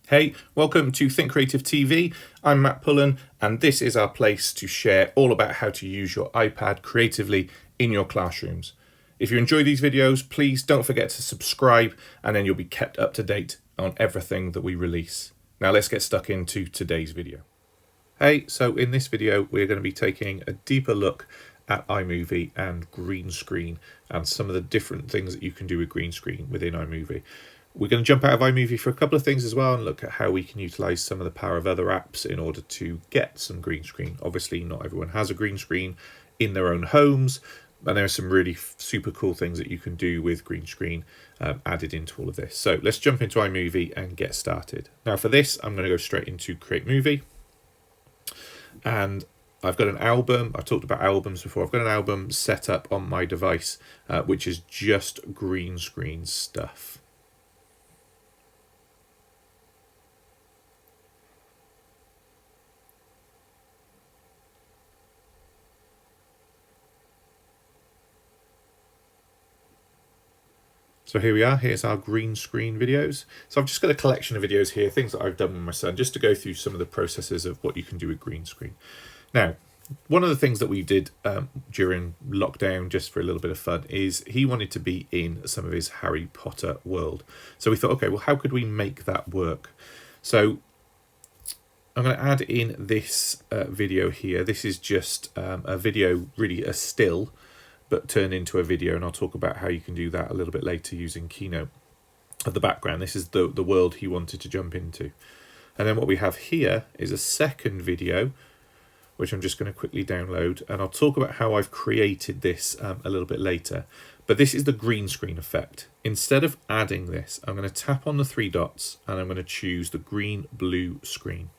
Hey, welcome to Think Creative TV. I'm Matt Pullen, and this is our place to share all about how to use your iPad creatively in your classrooms. If you enjoy these videos, please don't forget to subscribe, and then you'll be kept up to date on everything that we release. Now let's get stuck into today's video. Hey, so in this video, we're going to be taking a deeper look at iMovie and green screen and some of the different things that you can do with green screen within iMovie. We're going to jump out of iMovie for a couple of things as well and look at how we can utilize some of the power of other apps in order to get some green screen. Obviously, not everyone has a green screen in their own homes, and there are some really super cool things that you can do with green screen added into all of this. So let's jump into iMovie and get started. Now for this, I'm going to go straight into Create Movie. And I've got an album. I've talked about albums before. I've got an album set up on my device, which is just green screen stuff. So here we are, here's our green screen videos. So I've just got a collection of videos here, things that I've done with my son, just to go through some of the processes of what you can do with green screen. Now, one of the things that we did during lockdown, just for a little bit of fun, is he wanted to be in some of his Harry Potter world. So we thought, okay, well, how could we make that work? So I'm going to add in this video here. This is just a video, really a still, but turn into a video, and I'll talk about how you can do that a little bit later using Keynote of the background. This is the world he wanted to jump into. And then what we have here is a second video, which I'm just going to quickly download, and I'll talk about how I've created this a little bit later. But this is the green screen effect. Instead of adding this, I'm going to tap on the three dots, and I'm going to choose the green-blue screen.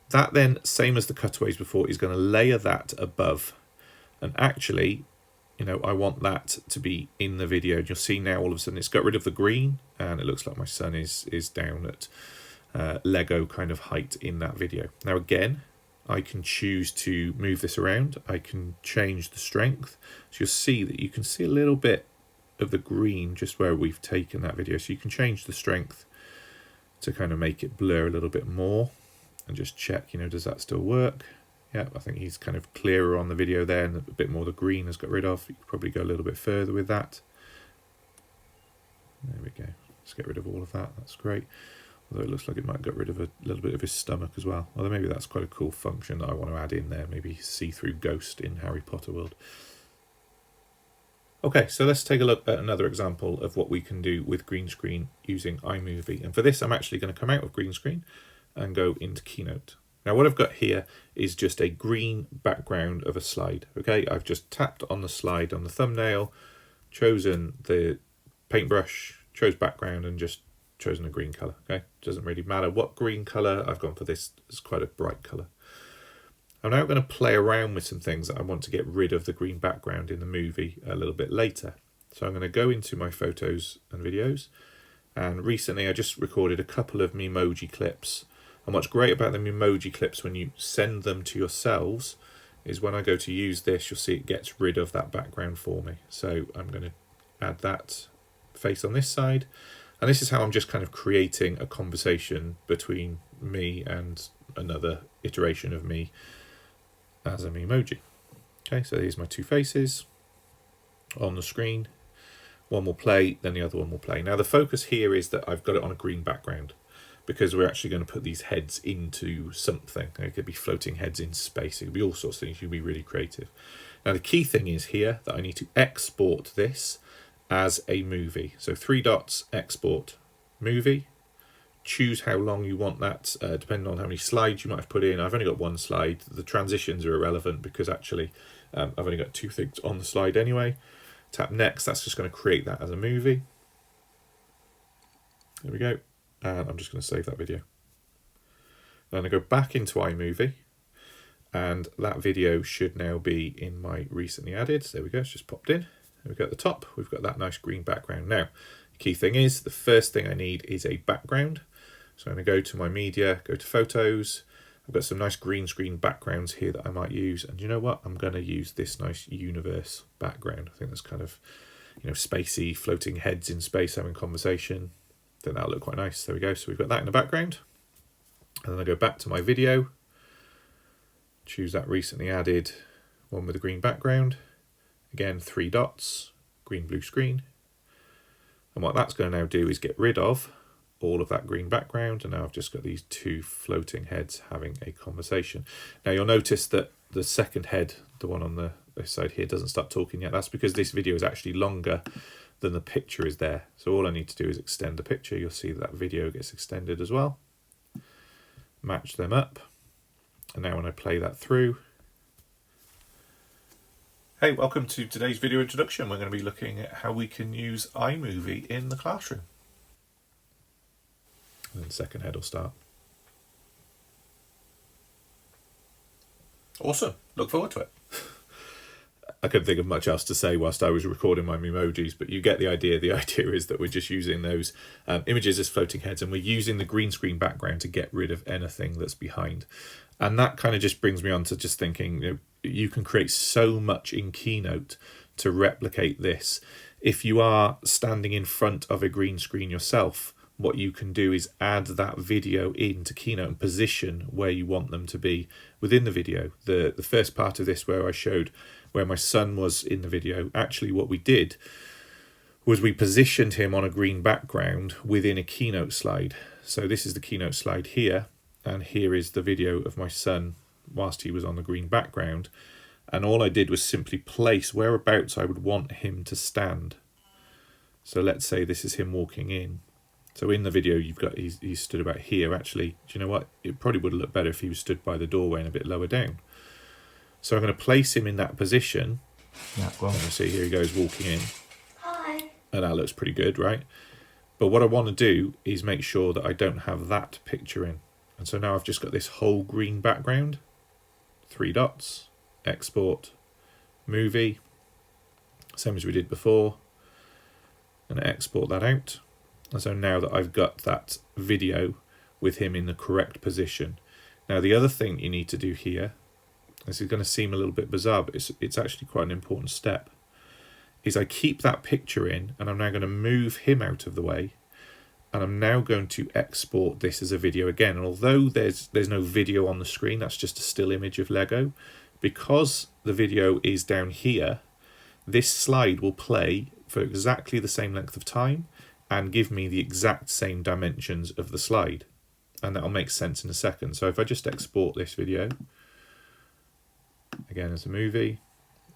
That then, same as the cutaways before, is going to layer that above. And actually, I want that to be in the video. You'll see now all of a sudden it's got rid of the green, and it looks like my son is down at Lego kind of height in that video. Now again, I can choose to move this around. I can change the strength. So you'll see that you can see a little bit of the green just where we've taken that video. So you can change the strength to kind of make it blur a little bit more and just check, does that still work? Yeah, I think he's kind of clearer on the video there, and a bit more the green has got rid of. You could probably go a little bit further with that. There we go. Let's get rid of all of that. That's great. Although it looks like it might get rid of a little bit of his stomach as well. Although maybe that's quite a cool function that I want to add in there. Maybe see-through ghost in Harry Potter world. Okay, so let's take a look at another example of what we can do with green screen using iMovie. And for this, I'm actually going to come out of green screen and go into Keynote. Now what I've got here is just a green background of a slide. Okay, I've just tapped on the slide on the thumbnail, chosen the paintbrush, chose background, and just chosen a green color. Okay, doesn't really matter what green color. I've gone for this. It's quite a bright color. I'm now going to play around with some things that I want to get rid of the green background in the movie a little bit later. So I'm going to go into my photos and videos, and recently I just recorded a couple of Memoji clips. And what's great about the Memoji clips when you send them to yourselves is when I go to use this, you'll see it gets rid of that background for me. So I'm going to add that face on this side. And this is how I'm just kind of creating a conversation between me and another iteration of me as a Memoji. Okay, so here's my two faces on the screen. One will play, then the other one will play. Now the focus here is that I've got it on a green background, because we're actually going to put these heads into something. It could be floating heads in space. It could be all sorts of things. You can be really creative. Now, the key thing is here that I need to export this as a movie. So three dots, export movie. Choose how long you want that, depending on how many slides you might have put in. I've only got one slide. The transitions are irrelevant because actually I've only got two things on the slide anyway. Tap next. That's just going to create that as a movie. There we go. And I'm just going to save that video. Then I go back into iMovie, and that video should now be in my recently added. There we go, it's just popped in. There we go at the top, we've got that nice green background. Now, the key thing is, the first thing I need is a background. So I'm going to go to my media, go to photos. I've got some nice green screen backgrounds here that I might use. And you know what? I'm going to use this nice universe background. I think that's kind of, spacey, floating heads in space having conversation. then that'll look quite nice. There we go. So we've got that in the background. And then I go back to my video, choose that recently added one with a green background. Again, 3 dots, green, blue screen. And what that's going to now do is get rid of all of that green background. And now I've just got these 2 floating heads having a conversation. Now you'll notice that the second head, the one on this side here, doesn't start talking yet. That's because this video is actually longer than the picture is there. So all I need to do is extend the picture. You'll see that video gets extended as well. Match them up. And now when I play that through. Hey, welcome to today's video introduction. We're going to be looking at how we can use iMovie in the classroom. And then the second head will start. Awesome. Look forward to it. I couldn't think of much else to say whilst I was recording my emojis, but you get the idea. The idea is that we're just using those images as floating heads, and we're using the green screen background to get rid of anything that's behind. And that kind of just brings me on to just thinking, you can create so much in Keynote to replicate this. If you are standing in front of a green screen yourself, what you can do is add that video into Keynote and position where you want them to be within the video. The first part of this where I showed where my son was in the video, actually what we did was we positioned him on a green background within a Keynote slide. So this is the Keynote slide here, and here is the video of my son whilst he was on the green background. And all I did was simply place whereabouts I would want him to stand. So let's say this is him walking in. So in the video, you've got he's stood about here. Actually, do you know what? It probably would look better if he was stood by the doorway and a bit lower down. So I'm going to place him in that position. Yeah, well. And you see here he goes walking in. Hi. And that looks pretty good, right? But what I want to do is make sure that I don't have that picture in. And so now I've just got this whole green background. 3 dots, export, movie, same as we did before. I'm going to export that out. And so now that I've got that video with him in the correct position. Now the other thing you need to do here, this is going to seem a little bit bizarre, but it's actually quite an important step, is I keep that picture in, and I'm now going to move him out of the way, and I'm now going to export this as a video again. And although there's no video on the screen, that's just a still image of Lego, because the video is down here, this slide will play for exactly the same length of time and give me the exact same dimensions of the slide. And that'll make sense in a second. So if I just export this video, again as a movie,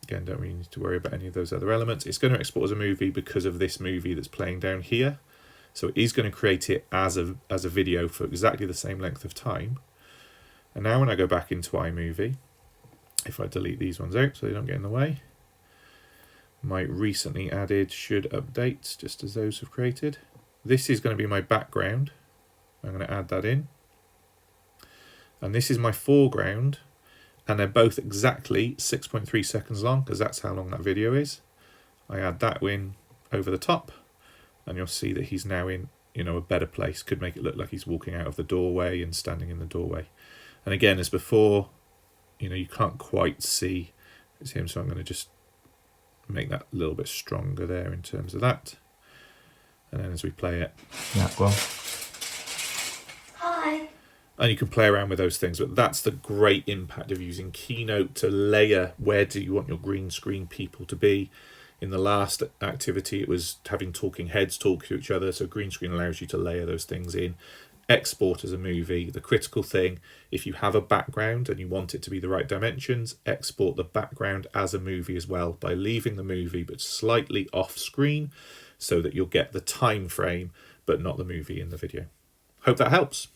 again don't really need to worry about any of those other elements. It's going to export as a movie because of this movie that's playing down here. So it is going to create it as a video for exactly the same length of time. And now when I go back into iMovie, if I delete these ones out so they don't get in the way, my recently added should update just as those have created. This is going to be my background. I'm going to add that in. And this is my foreground. And they're both exactly 6.3 seconds long because that's how long that video is. I add that in over the top and you'll see that he's now in, a better place. Could make it look like he's walking out of the doorway and standing in the doorway. And again, as before, you can't quite see it's him, so I'm going to just make that a little bit stronger there in terms of that. And then as we play it, Yeah, well. Hi. and you can play around with those things, but that's the great impact of using Keynote to layer where do you want your green screen people to be. In the last activity, it was having talking heads talk to each other, so green screen allows you to layer those things in. Export as a movie. The critical thing, if you have a background and you want it to be the right dimensions, export the background as a movie as well by leaving the movie but slightly off screen so that you'll get the time frame but not the movie in the video. Hope that helps.